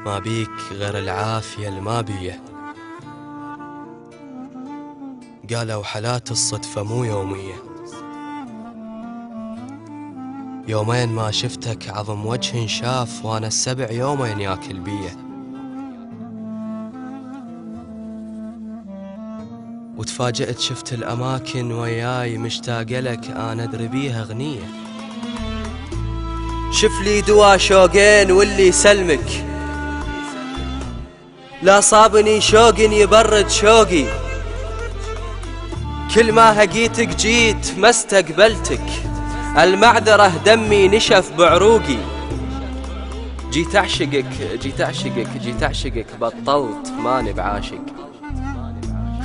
ما بيك غير العافية الما بيه. قالوا حالات الصدفة مو يومية، يومين ما شفتك عظم وجه شاف، وانا السبع يومين ياكل بيه. وتفاجأت شفت الأماكن وياي مشتاق لك، أنا أدري بيها أغنية. شف لي دوا شوقين واللي يسلمك، لا صابني شوق يبرد شوقي، كل ما هقيتك جيت ما استقبلتك، المعذرة دمي نشف بعروقي. جيت أعشقك جيت أعشقك جيت أعشقك، بطلت ماني بعاشق،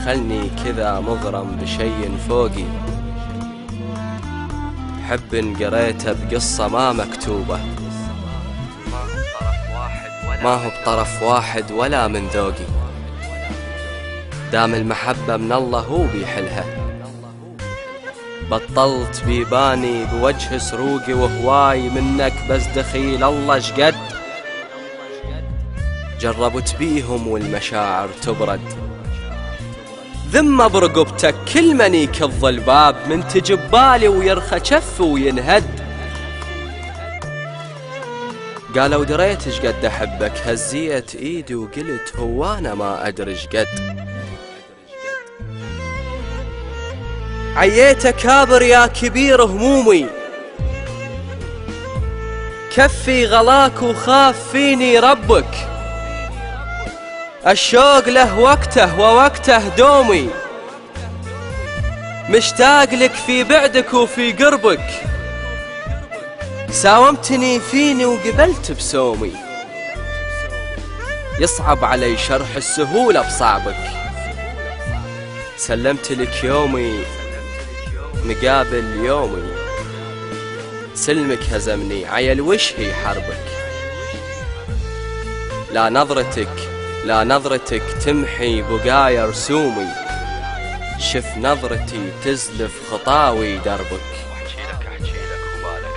خلني كذا مغرم بشي فوقي. حب قريته بقصة ما مكتوبة، ما هو بطرف واحد ولا من ذوقي، دام المحبة من الله هو بيحلها. بطلت بيباني بوجه سروقي، وهواي منك بس دخيل الله شقد، جربت بيهم والمشاعر تبرد، ذمة برقبتك كل منيك الظلباب، من تجب بالي ويرخى شف وينهد. قالوا دريت شقد احبك، هزيت ايدي وقلت هو انا ما ادري شقد. عييت كابر يا كبير همومي، كفي غلاك وخاف فيني ربك، الشوق له وقته ووقته دومي، مشتاق لك في بعدك وفي قربك، ساومتني فيني وقبلت بسومي، يصعب علي شرح السهولة بصعبك، سلمت لك يومي مقابل يومي، سلمك هزمني عيل وش هي حربك. لا نظرتك تمحي بقايا رسومي، شف نظرتي تزلف خطاوي دربك،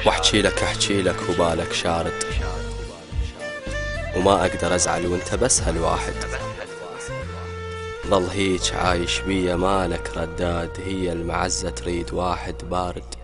واحكي لك وبالك شارد، وما اقدر ازعل وانت بس هالواحد، ظل هيج عايش بيا مالك رداد، هي المعزة تريد واحد بارد.